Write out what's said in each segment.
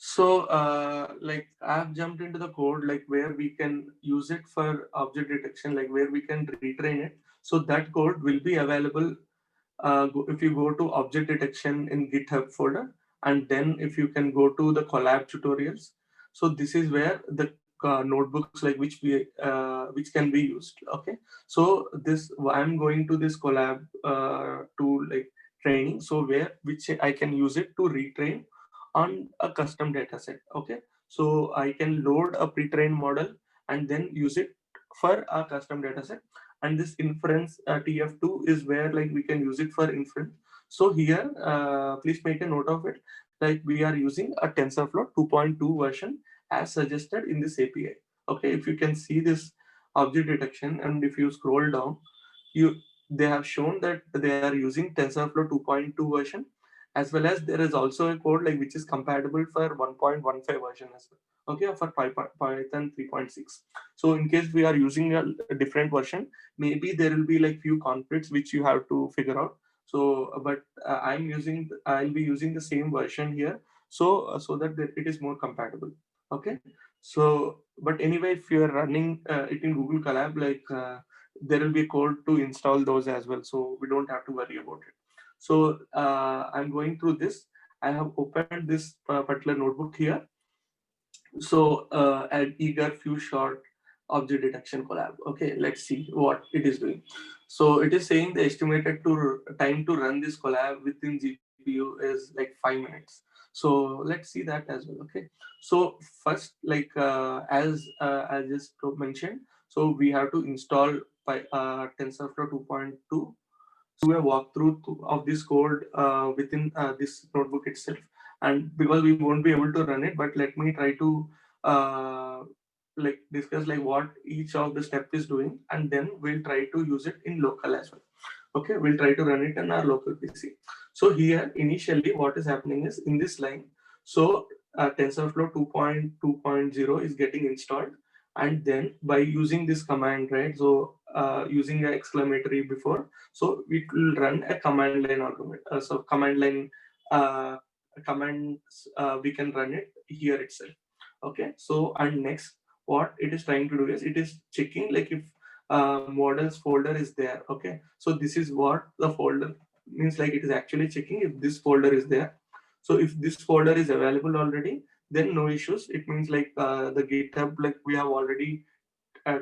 So, like I've jumped into the code, like where we can use it for object detection, like where we can retrain it. So that code will be available if you go to object detection in GitHub folder, and then if you can go to the collab tutorials. So this is where the notebooks like which can be used. Okay, so this I'm going to this collab to like training. So where which I can use it to retrain on a custom data set. Okay, so I can load a pre-trained model and then use it for a custom data set. And this inference tf2 is where like we can use it for inference. So here please make a note of it, like we are using a TensorFlow 2.2 version as suggested in this API. Okay, if you can see this object detection, and if you scroll down, you they have shown that they are using TensorFlow 2.2 version, as well as there is also a code like which is compatible for 1.15 version as well. Okay, for Python 3.6. So in case we are using a different version, maybe there will be like few conflicts which you have to figure out. So but I'll be using the same version here, so that it is more compatible. Okay, so but anyway, if you are running it in Google Colab, like there will be a code to install those as well, so we don't have to worry about it. So I'm going through this. I have opened this particular notebook here. So add eager few short object detection collab. Okay, let's see what it is doing. So it is saying the estimated time to run this collab within GPU is like 5 minutes. So let's see that as well. Okay, so first, like as I just mentioned, so we have to install TensorFlow 2.2. So we have walkthrough of this code within this notebook itself. And because we won't be able to run it, but let me try to uh, like discuss like what each of the step is doing, and then we'll try to use it in local as well. Okay, we'll try to run it in our local PC. So here initially what is happening is in this line, so TensorFlow 2.2.0 is getting installed, and then by using this command, right, so using an exclamatory before, so it will run a command line argument. So command line uh, commands, we can run it here itself. Okay, so and next what it is trying to do is it is checking like if models folder is there. Okay, so this is what the folder means, like it is actually checking if this folder is there. So if this folder is available already, then no issues. It means like the GitHub, like we have already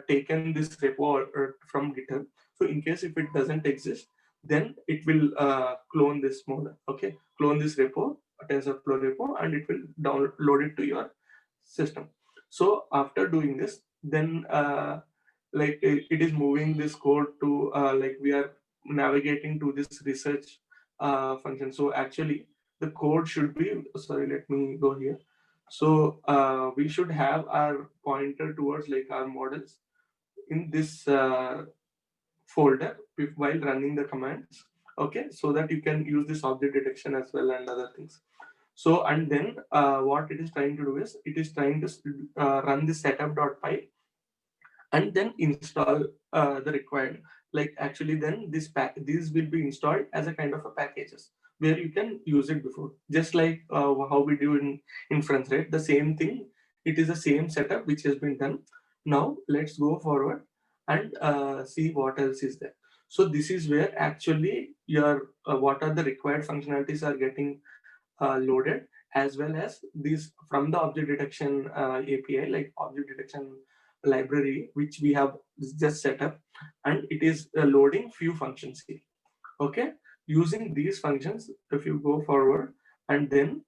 taken this repo from GitHub. So in case if it doesn't exist, then it will clone this model. Okay, clone this repo, a TensorFlow repo, and it will download it to your system. So after doing this, then like it is moving this code to like we are navigating to this research function. So actually the code should be, sorry, let me go here. So we should have our pointer towards like our models in this folder while running the commands. Okay, so that you can use this object detection as well and other things. So and then what it is trying to do is it is trying to run the setup.py and then install the required, like actually then these will be installed as a kind of a packages where you can use it before, just like how we do in inference, right? The same thing, it is the same setup which has been done. Now let's go forward and see what else is there. So this is where actually your what are the required functionalities are getting loaded, as well as these from the object detection API, like object detection library, which we have just set up, and it is loading few functions here. Okay, using these functions, if you go forward, and then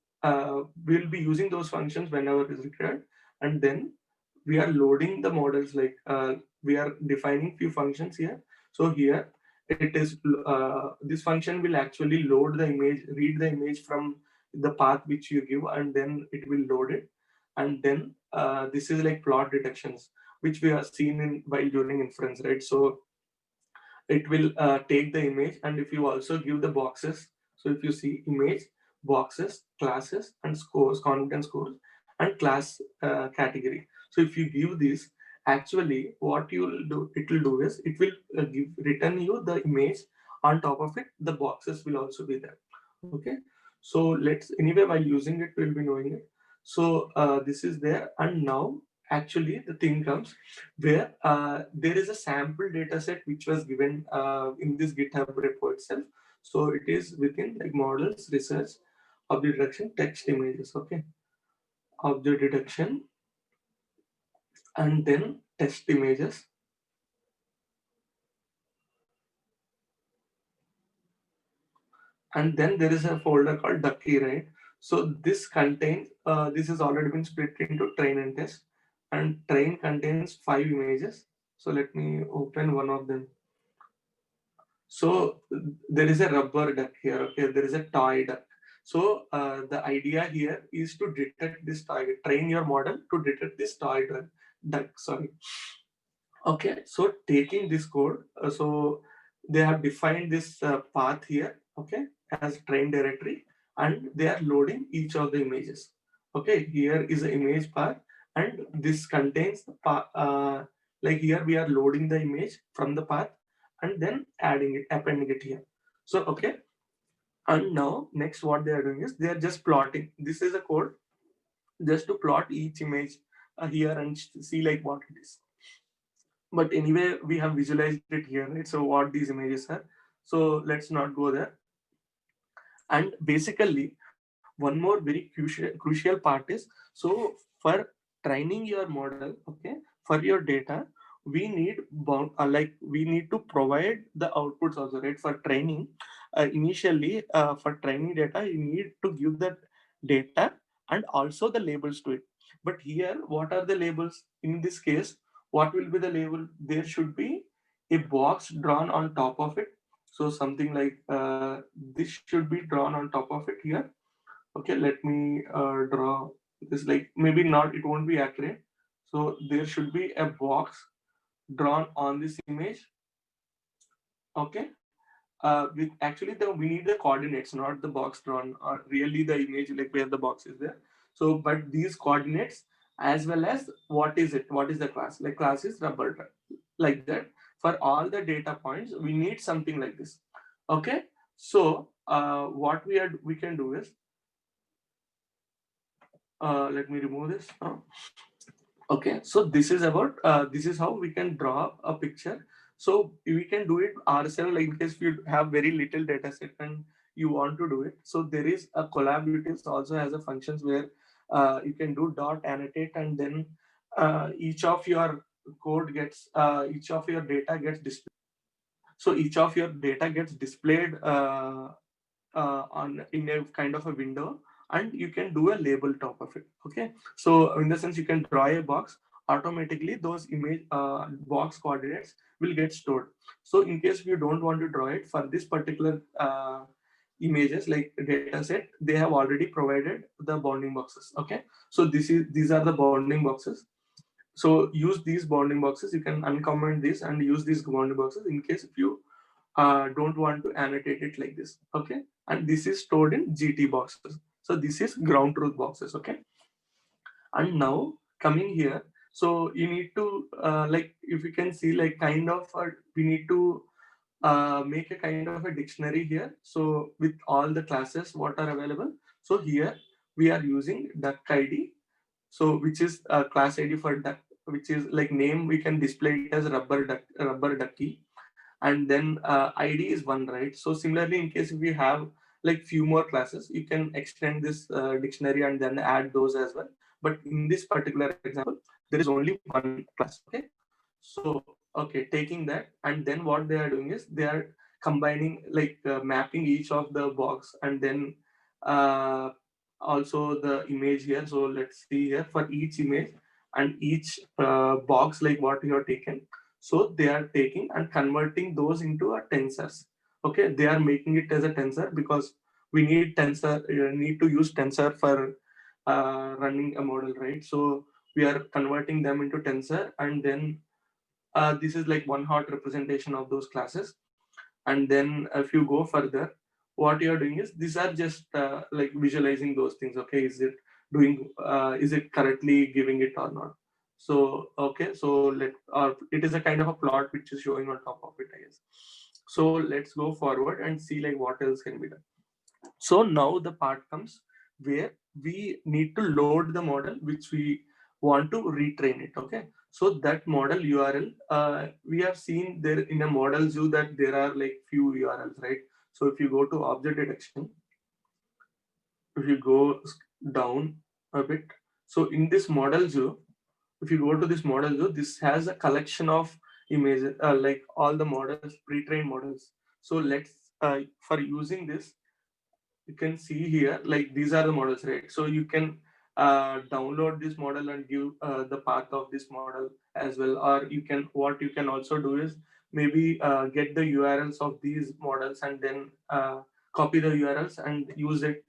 we'll be using those functions whenever is required, and then we are loading the models, like we are defining few functions here. So here it is this function will actually load the image, read the image from the path which you give, and then it will load it. And then this is like plot detections which we have seen in while during inference, right? So it will take the image, and if you also give the boxes, so if you see image, boxes, classes, and scores, confidence scores, and class category. So if you give this, actually what you will do, it will do is it will return you the image. On top of it, the boxes will also be there. Okay, so let's, anyway, while using it we'll be knowing it. So this is there, and now actually the thing comes where there is a sample data set which was given in this GitHub repo itself. So it is within like models, research, object detection, text images. Okay, object detection, and then test images. And then there is a folder called Ducky, right? So this contains, this has already been split into train and test, and train contains 5 images. So let me open one of them. So there is a rubber duck here, okay? There is a toy duck. So the idea here is to detect this toy, train your model to detect this toy duck, sorry. Okay, so taking this code, so they have defined this path here, okay, as train directory, and they are loading each of the images. Okay, here is the image path, and this contains the path, like here we are loading the image from the path and then adding it, appending it here. So, okay, and now next what they are doing is they are just plotting. This is a code just to plot each image here and see like what it is. But anyway, we have visualized it here, right? So what these images are. So let's not go there. And basically, one more very crucial part is, so for training your model, okay, for your data, we need like we need to provide the outputs also, right? For training, initially for training data, you need to give the data and also the labels to it. But here, what are the labels? In this case, what will be the label? There should be a box drawn on top of it. So something like this should be drawn on top of it here. Okay, let me draw this, like maybe not, it won't be accurate. So there should be a box drawn on this image. Okay, with actually we need the coordinates, not the box drawn, or really the image like where the box is there. So but these coordinates, as well as what is it, what is the class, like class is rubber duck, like that. For all the data points we need something like this. Okay, so what we can do is, let me remove this. Okay, so this is about this is how we can draw a picture. So we can do it ourselves, like in case you have very little data set and you want to do it. So there is a collab utils also has a functions where you can do dot annotate, and then each of your code gets each of your data gets displayed. So each of your data gets displayed on in a kind of a window, and you can do a label top of it. Okay, so in the sense you can draw a box, automatically those image box coordinates will get stored. So in case you don't want to draw it for this particular images like data set, they have already provided the bounding boxes. Okay, so these are the bounding boxes. So use these bounding boxes, you can uncomment this and use these bounding boxes in case if you don't want to annotate it like this. Okay, and this is stored in GT boxes. So this is ground truth boxes. Okay, and now coming here, so you need to like if you can see like kind of we need to make a kind of a dictionary here. So with all the classes what are available. So here we are using duck ID, so which is a class ID for duck, which is like name we can display it as rubber ducky, and then ID is one, right? So similarly, in case if we have like few more classes, you can extend this dictionary and then add those as well. But in this particular example, there is only one class. Okay, so okay, taking that, and then what they are doing is they are combining like mapping each of the box, and then uh, also the image here. So let's see here for each image and each box like what you have taken. So they are taking and converting those into a tensors. Okay, they are making it as a tensor because we need tensor, need to use tensor for running a model, right? So we are converting them into tensor, and then this is like one hot representation of those classes. And then if you go further, what you're doing is these are just like visualizing those things. Okay, is it doing is it correctly giving it or not? So okay, so it is a kind of a plot which is showing on top of it, I guess. So let's go forward and see like what else can be done. So now the part comes where we need to load the model which we want to retrain it. Okay, so that model URL, we have seen there in a model zoo that there are like few URLs, right? So if you go to object detection, if you go down a bit, so in this model zoo, if you go to this model zoo, this has a collection of images, like all the models, pre-trained models. So let's, for using this, you can see here, like these are the models, right? So you can download this model and give the path of this model as well. Or you can, what you can also do is maybe get the URLs of these models and then copy the URLs and use it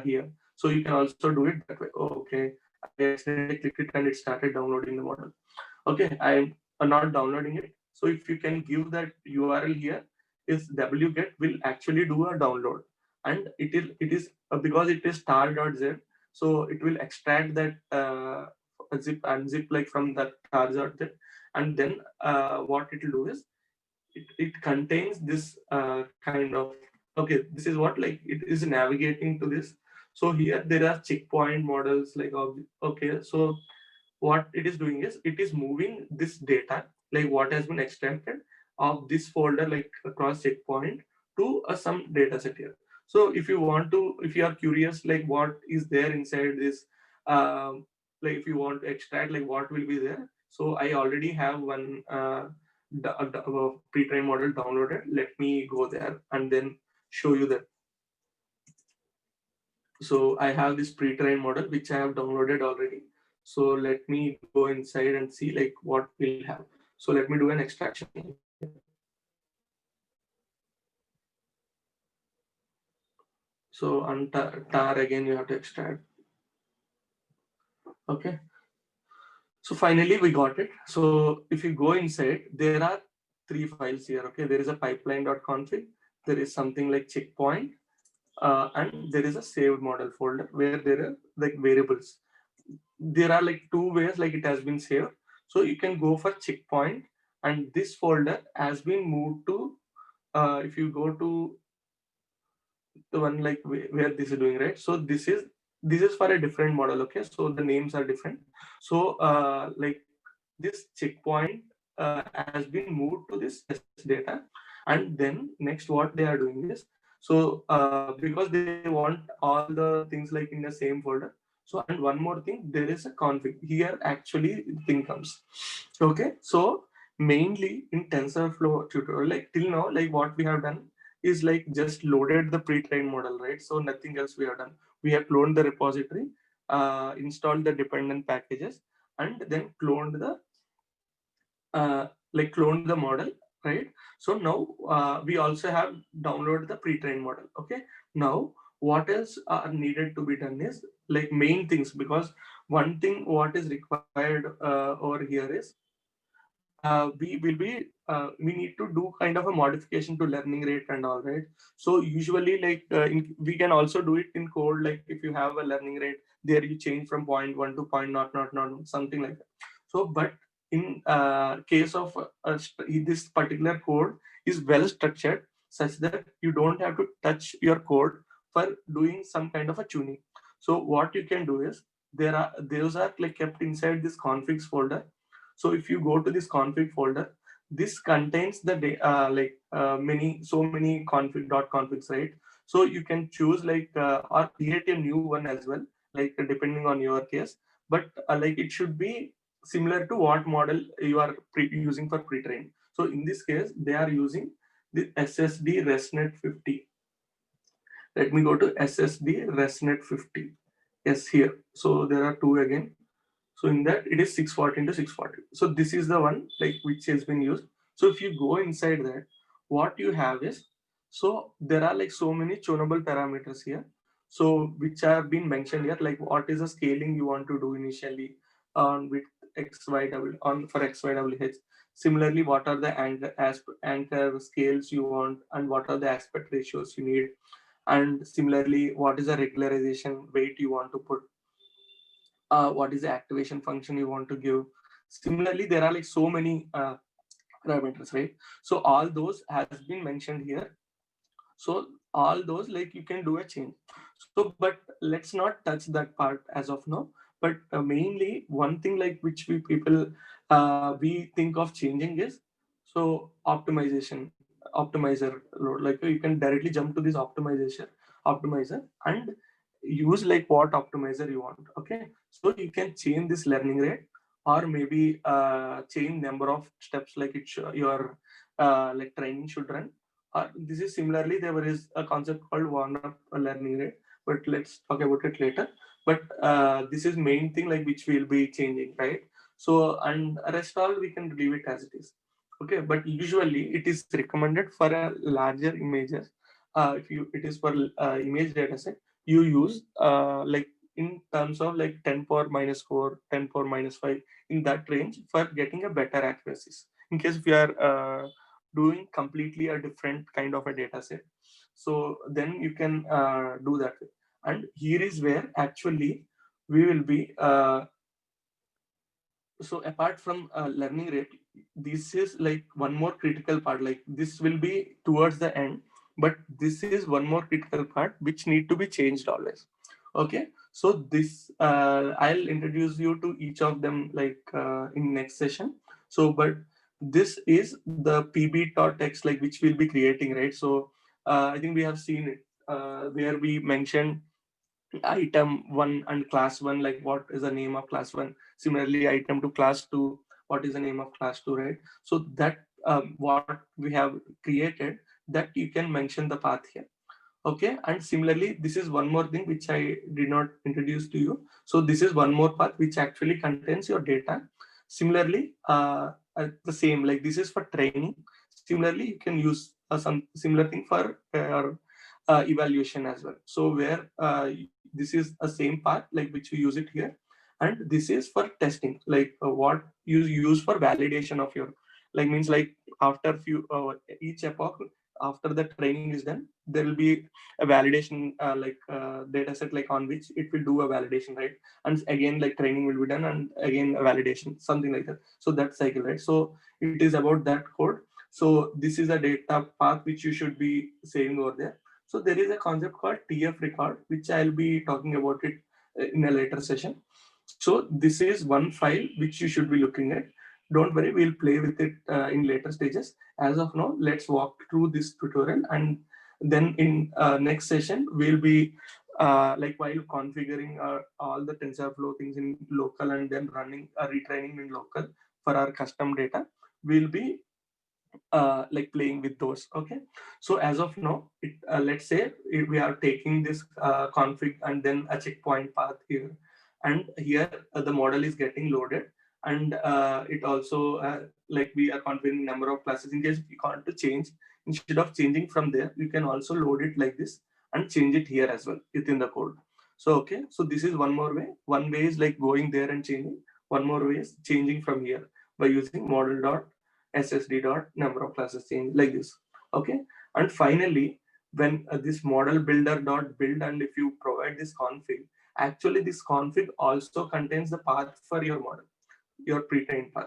here. So you can also do it that way. Okay, I accidentally clicked it and it started downloading the model. Okay, I'm not downloading it. So if you can give that URL here, is wget will actually do a download, and it is because it is tar.z, so it will extract that zip and zip like from that tar.z, and then what it will do is it contains this kind of, okay, this is what, like it is navigating to this. So here there are checkpoint models like okay, so what it is doing is it is moving this data, like what has been extracted of this folder, like across checkpoint to some data set here. So if you want to, if you are curious like what is there inside this, like if you want to extract like what will be there, so I already have one pre-trained model downloaded. Let me go there and then show you that. So I have this pre-trained model which I have downloaded already. So let me go inside and see like what we'll have. So let me do an extraction. So on tar again, you have to extract. Okay. So finally we got it. So if you go inside, there are 3 files here. Okay. There is a pipeline.config. There is something like checkpoint, and there is a saved model folder where there are like variables. There are like 2 ways like it has been saved. So you can go for checkpoint, and this folder has been moved to, if you go to the one like where this is doing, right? So this is for a different model. Okay, so the names are different. So like this checkpoint has been moved to this data, and then next what they are doing is, so because they want all the things like in the same folder. So and one more thing, there is a config here, actually thing comes. Okay, so mainly in TensorFlow tutorial, like till now, like what we have done is like just loaded the pre-trained model, right? So nothing else we have done. We have cloned the repository, installed the dependent packages, and then cloned the cloned the model, right? So now we also have downloaded the pre-trained model. Okay, now what else are needed to be done is like main things, because one thing what is required over here is we need to do kind of a modification to learning rate and all, right? So usually like we can also do it in code, like if you have a learning rate there, you change from point one to point not something like that. So but in case of this particular code is well structured such that you don't have to touch your code for doing some kind of a tuning. So what you can do is, those are like kept inside this configs folder. So if you go to this config folder, this contains the many config.configs, right? So you can choose like or create a new one as well, like depending on your case. But like it should be similar to what model you are using for pre-train. So in this case, they are using the SSD ResNet 50. Let me go to SSD ResNet 50. Yes, here. So there are two again. So in that it is 640 into 640. So this is the one like which has been used. So if you go inside that, what you have is, so there are like so many tunable parameters here. So which have been mentioned here, like what is the scaling you want to do initially on with XYW on for XYWH. Similarly, what are the anchor scales you want, and what are the aspect ratios you need, and similarly, what is the regularization weight you want to put, what is the activation function you want to give. Similarly, there are like so many parameters, right? So all those has been mentioned here. So all those like you can do a change. So, but let's not touch that part as of now. But mainly one thing like which we people we think of changing is so optimization, optimizer load. Like you can directly jump to this optimizer and use like what optimizer you want. Okay, so you can change this learning rate or maybe change number of steps like your like training should run. This is similarly there is a concept called warm-up learning rate, but let's talk about it later. But this is main thing like which will be changing, right? So and rest all we can leave it as it is. Okay, but usually it is recommended for a larger images. If you it is for image data set, you use like in terms of like 10 power minus 4, 10 power minus 5 in that range for getting a better accuracies. In case if you are doing completely a different kind of a data set, so then you can do that. And here is where actually we will be so apart from learning rate, this is like one more critical part, like this will be towards the end, but this is one more critical part which need to be changed always. Okay, so this I'll introduce you to each of them like in next session. So but this is the pb.text like which we'll be creating, right? So I think we have seen it where we mentioned item 1 and class 1, like what is the name of class 1, similarly item to class 2, what is the name of class 2, right? So that what we have created, that you can mention the path here. Okay, and similarly this is one more thing which I did not introduce to you. So this is one more path which actually contains your data. Similarly the same like this is for training. Similarly you can use some similar thing for evaluation as well. So where this is a same path like which we use it here, and this is for testing, like what you use for validation of your, like means like after few each epoch, after the training is done, there will be a validation data set like on which it will do a validation, right? And again like training will be done and again a validation, something like that. So that cycle, right? So it is about that code. So this is a data path which you should be saving over there. So there is a concept called TF record, which I'll be talking about it in a later session. So this is one file which you should be looking at. Don't worry, we'll play with it in later stages. As of now, let's walk through this tutorial, and then in next session, we'll be like while configuring all the TensorFlow things in local and then running retraining in local for our custom data, we'll be like playing with those. Okay, so as of now let's say we are taking this config and then a checkpoint path here, and here the model is getting loaded, and it also like we are configuring number of classes. In case you want to change, instead of changing from there, you can also load it like this and change it here as well within the code. So okay, so this is one more way. One way is like going there and changing. One more way is changing from here by using model dot ssd dot number of classes change like this. Okay, and finally when this model builder dot build, and if you provide this config, actually this config also contains the path for your model, your pre-trained path.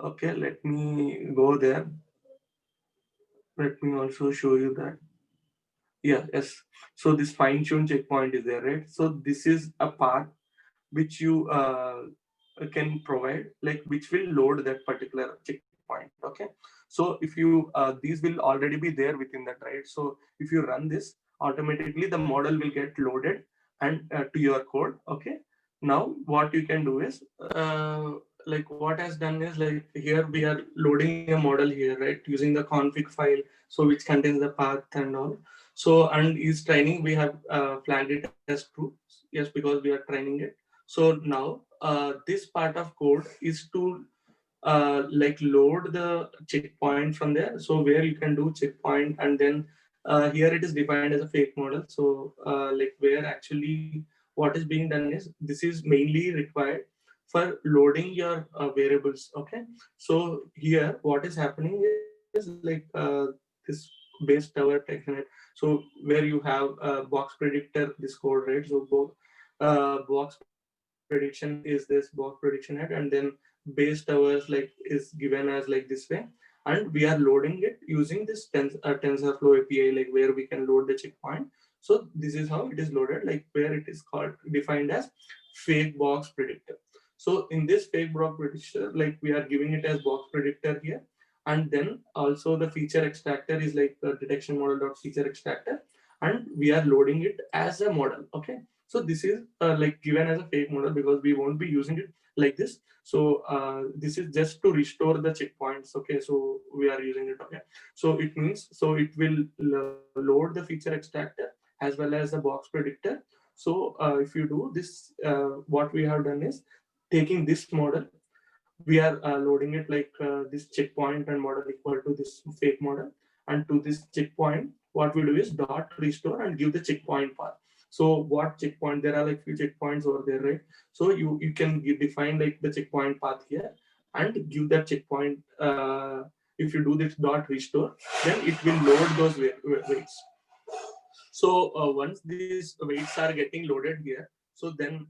Okay, let me go there. Let me also show you that. Yeah, yes, so this fine tune checkpoint is there, right? So this is a path which you can provide, like which will load that particular checkpoint. Okay, so if you these will already be there within that, right? So if you run this, automatically the model will get loaded and to your code. Okay, now what you can do is like what has done is like here we are loading a model here, right, using the config file, so which contains the path and all. So and is training, we have flagged it as true, yes, because we are training it. So now this part of code is to like load the checkpoint from there. So where you can do checkpoint, and then here it is defined as a fake model. So like where actually what is being done is this is mainly required for loading your variables. Okay, so here what is happening is like this base tower technique. So where you have box predictor, this code, right? So both box prediction is this box prediction head, and then base towers like is given as like this way, and we are loading it using this TensorFlow API, like where we can load the checkpoint. So this is how it is loaded, like where it is called defined as fake box predictor. So in this fake box predictor, like we are giving it as box predictor here, and then also the feature extractor is like the detection model dot feature extractor, and we are loading it as a model. Okay, so this is like given as a fake model because we won't be using it like this. So this is just to restore the checkpoints. Okay, so we are using it. Okay, so it means, so it will load the feature extractor as well as the box predictor. So if you do this, what we have done is taking this model, we are loading it like this checkpoint and model equal to this fake model, and to this checkpoint what we do is dot restore and give the checkpoint path. So what checkpoint, there are like few checkpoints over there, right? So you can define like the checkpoint path here and give that checkpoint. If you do this dot restore, then it will load those weights. So once these weights are getting loaded here, so then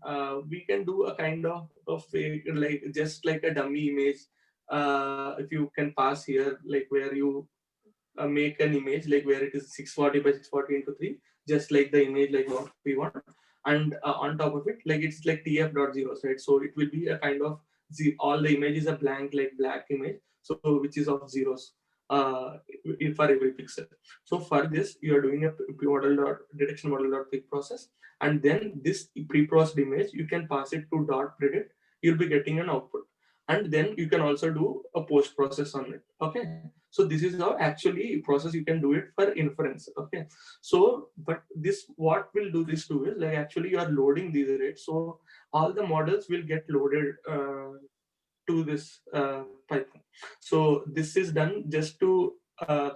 we can do a kind of fake, like just like a dummy image. If you can pass here, like where you make an image like where it is 640 by 640 into 3, just like the image like what we want. And on top of it, like it's like tf dot zeros, right? So it will be a kind of all the image is a blank like black image, so which is of zeros for every pixel. So for this you are doing a pre-model dot detection model dot pick process, and then this pre-processed image you can pass it to dot predict, you'll be getting an output. And then you can also do a post process on it. Okay, so this is how actually process you can do it for inference. Okay, so but this what will do this to is like actually you are loading these rates, so all the models will get loaded to this Python. So this is done just to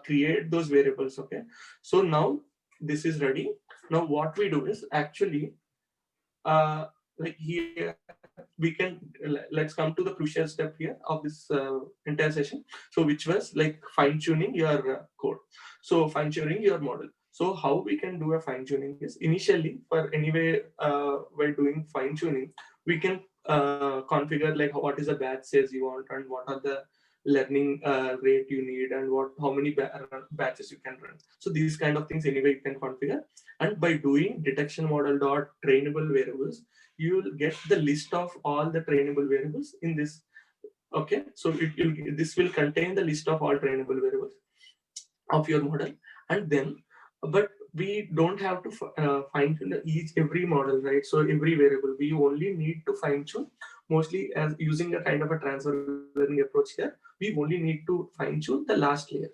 create those variables. Okay, so now this is ready. Now what we do is actually uh, like here we can let's come to the crucial step here of this entire session. So which was like fine tuning your code, so fine tuning your model. So how we can do a fine tuning is initially for anyway while doing fine tuning we can configure like what is the batch size you want and what are the learning rate you need and what how many batches you can run. So these kind of things anyway you can configure, and by doing detection model dot trainable variables you will get the list of all the trainable variables in this. Okay, so this will contain the list of all trainable variables of your model. And then but we don't have to fine tune each every model, right? So every variable we only need to fine tune mostly as using a kind of a transfer learning approach here. We only need to fine tune the last layer.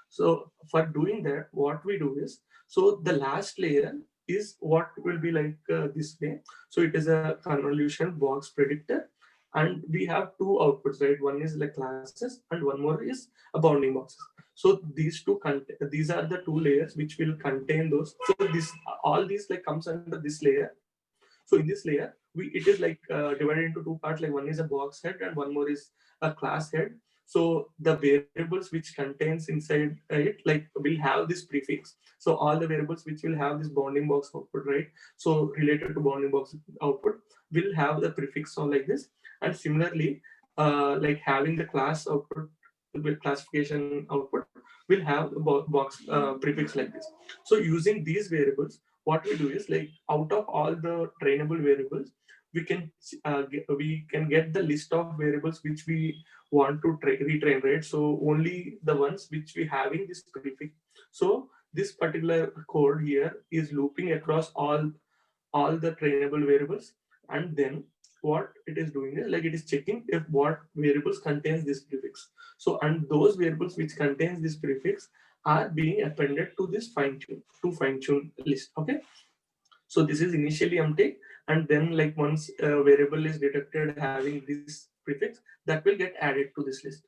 So for doing that what we do is, so the last layer is what will be like this way. So it is a convolution box predictor, and we have two outputs, right? One is like classes and one more is a bounding boxes. So these are the two layers which will contain those. So this all these like comes under this layer. So in this layer it is like divided into two parts, like one is a box head and one more is a class head. So the variables which contains inside it like will have this prefix. So all the variables which will have this bounding box output, right? So related to bounding box output will have the prefix or like this. And similarly like having the class output with classification output will have the box prefix like this. So using these variables what we do is like out of all the trainable variables we can get the list of variables which we want to retrain, right? So only the ones which we having this prefix. So this particular code here is looping across all the trainable variables, and then what it is doing is like it is checking if what variables contains this prefix. So and those variables which contains this prefix are being appended to this fine tune list. Okay, so this is initially empty, and then like once a variable is detected having this prefix, that will get added to this list.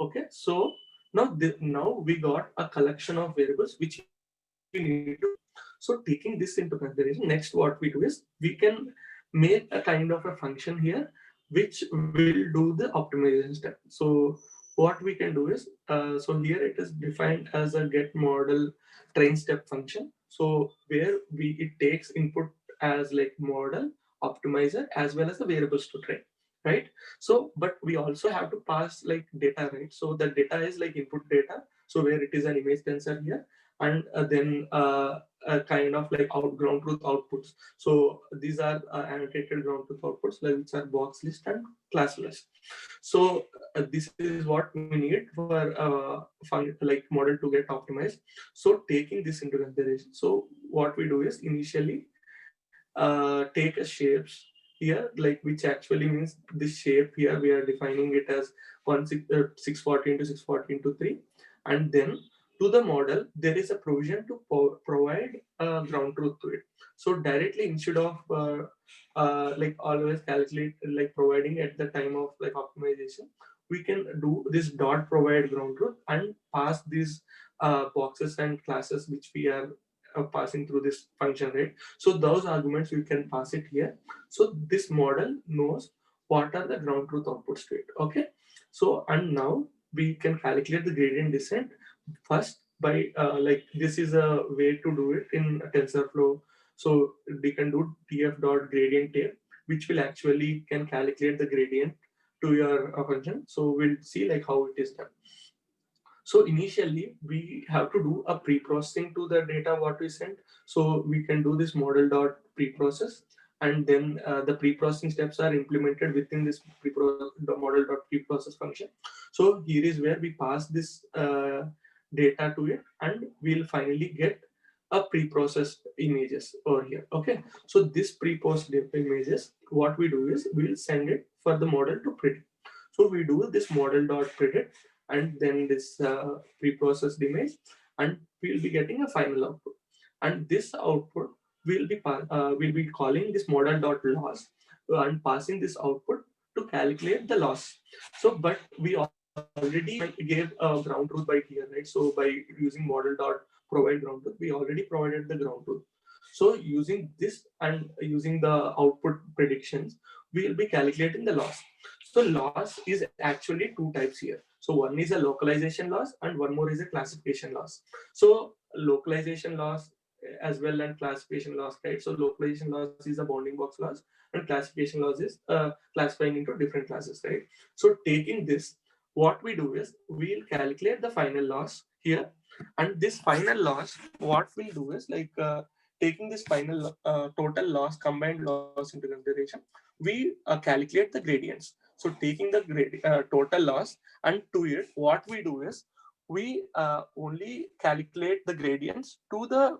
Okay, so now we got a collection of variables which we need to. So taking this into consideration, next what we do is we can make a kind of a function here which will do the optimization step. So what we can do is so here it is defined as a get model train step function. So where it takes input as like model optimizer as well as the variables to train, right? So but we also have to pass like data, right? So the data is like input data, so where it is an image tensor here, and then kind of like ground truth outputs. So these are annotated ground truth outputs, like which are box list and class list. So this is what we need for like model to get optimized. So taking this into consideration, so what we do is initially take a shapes here, like which actually means this shape here we are defining it as 640 into 640 into 3, and then to the model there is a provision to provide ground truth to it. So directly, instead of like always calculate like providing at the time of like optimization, we can do this dot provide ground truth and pass these boxes and classes which we are passing through this function, right? So those arguments you can pass it here. So this model knows what are the ground truth outputs to it. Okay. So and now we can calculate the gradient descent first by like this is a way to do it in TensorFlow. So we can do tf dot gradient tape, which will actually can calculate the gradient to your function. So we'll see like how it is done. So initially we have to do a pre-processing to the data what we sent. So we can do this model dot pre-process, and then the pre-processing steps are implemented within this the model dot pre-process function. So here is where we pass this data to it, and we'll finally get a pre-processed images over here. Okay, so this pre-processed images, what we do is we'll send it for the model to predict. So we do this model dot predict and then this pre-processed image, and we'll be getting a final output. And this output will be calling this model dot loss and passing this output to calculate the loss. So but we already gave a ground truth by here, right? So by using model dot provide ground truth, we already provided the ground truth. So using this and using the output predictions, we will be calculating the loss. So loss is actually two types here. So one is a localization loss and one more is a classification loss. So localization loss as well and classification loss, right? So localization loss is a bounding box loss and classification loss is classifying into different classes, right? So taking this, what we do is we'll calculate the final loss here, and this final loss, what we'll do is like taking this final total loss, combined loss into consideration, we calculate the gradients. So taking the total loss, and to it, what we do is we only calculate the gradients to the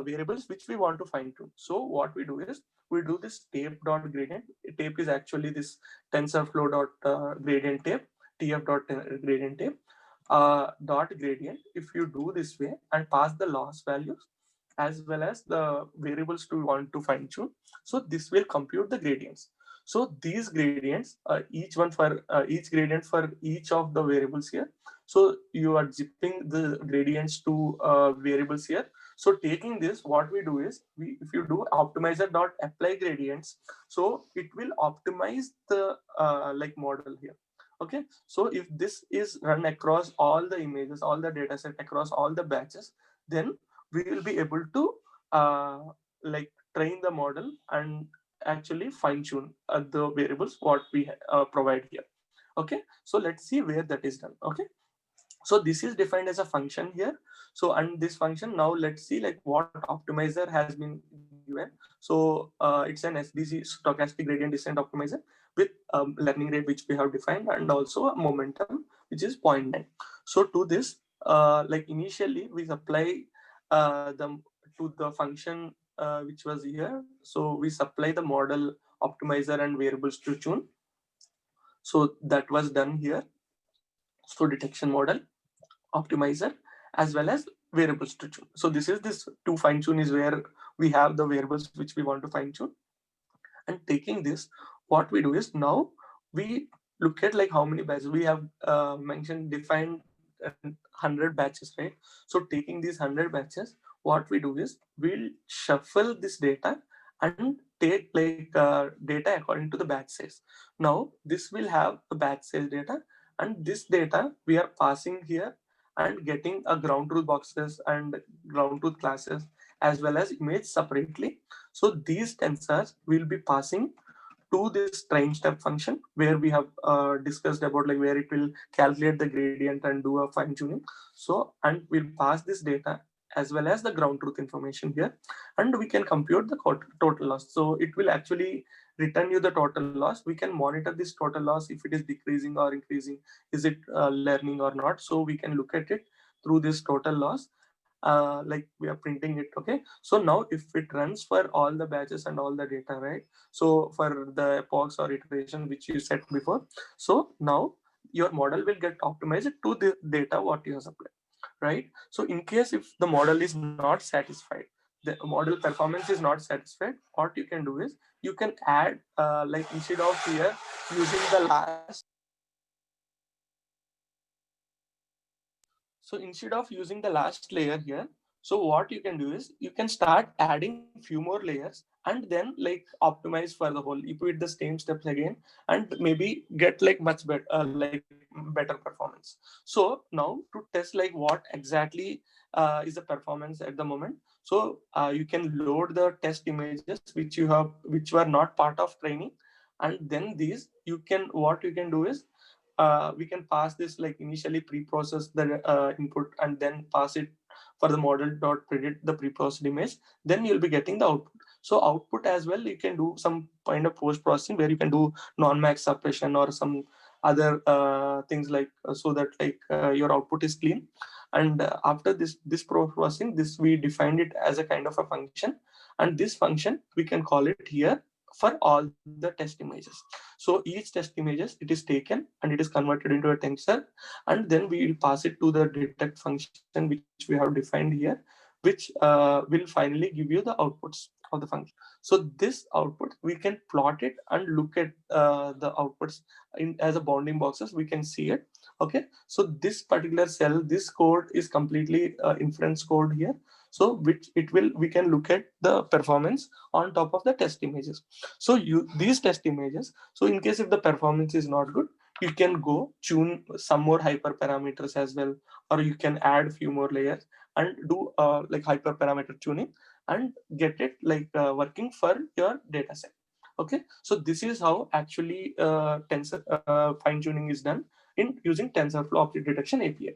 variables which we want to fine tune. So what we do is we do this tape dot gradient. Tape is actually this TensorFlow dot gradient tape, tf dot gradient tape dot gradient. If you do this way and pass the loss values as well as the variables to want to fine tune, so this will compute the gradients. So these gradients, each gradient for each of the variables here. So you are zipping the gradients to variables here. So taking this, what we do is if you do optimizer dot apply gradients, so it will optimize the like model here. Okay, so if this is run across all the images, all the data set across all the batches, then we will be able to like train the model and actually fine tune the variables what we provide here. Okay, so let's see where that is done. Okay, so this is defined as a function here. So and this function, now let's see like what optimizer has been given. So it's an SDG, stochastic gradient descent optimizer, with learning rate which we have defined, and also a momentum which is 0.9. So to this like initially we supply the to the function which was here. So we supply the model optimizer and variables to tune. So that was done here. So detection model, optimizer, as well as variables to tune. So this to fine tune is where we have the variables which we want to fine tune. And taking this, what we do is now we look at like how many batches we have mentioned, defined 100 batches, right? So taking these 100 batches, what we do is we'll shuffle this data and take like data according to the batch size. Now this will have a batch size data, and this data we are passing here and getting a ground truth boxes and ground truth classes as well as image separately. So these tensors will be passing to this train step function where we have discussed about like where it will calculate the gradient and do a fine tuning. So and we'll pass this data as well as the ground truth information here, and we can compute the total loss. So it will actually return you the total loss. We can monitor this total loss if it is decreasing or increasing, is it learning or not. So we can look at it through this total loss, like we are printing it. Okay, so now if it runs for all the batches and all the data, right? So for the epochs or iteration which you set before, so now your model will get optimized to the data what you have supplied, right? So in case if the model is not satisfied, the model performance is not satisfied, what you can do is you can add like instead of here using the last, so instead of using the last layer here, so what you can do is you can start adding few more layers and then like optimize for the whole. You repeat the same steps again and maybe get like much better, like better performance. So now to test like what exactly is the performance at the moment. So you can load the test images which were not part of training, and then these you can, what you can do is we can pass this like initially pre-process the input and then pass it for the model dot predict the pre-processed image. Then you'll be getting the output. So output as well, you can do some kind of post processing where you can do non-max suppression or some other things like so that like your output is clean. And after this processing, this we defined it as a kind of a function, and this function we can call it here for all the test images. So each test images, it is taken and it is converted into a tensor, and then we will pass it to the detect function which we have defined here, which will finally give you the outputs of the function. So this output we can plot it and look at the outputs in as a bounding boxes. We can see it. Okay, so this particular cell, this code is completely inference code here. So which it will, we can look at the performance on top of the test images. So you these test images, so in case if the performance is not good, you can go tune some more hyperparameters as well, or you can add few more layers and do like hyperparameter tuning and get it like working for your data set. Okay, so this is how actually tensor fine tuning is done in using TensorFlow object detection API.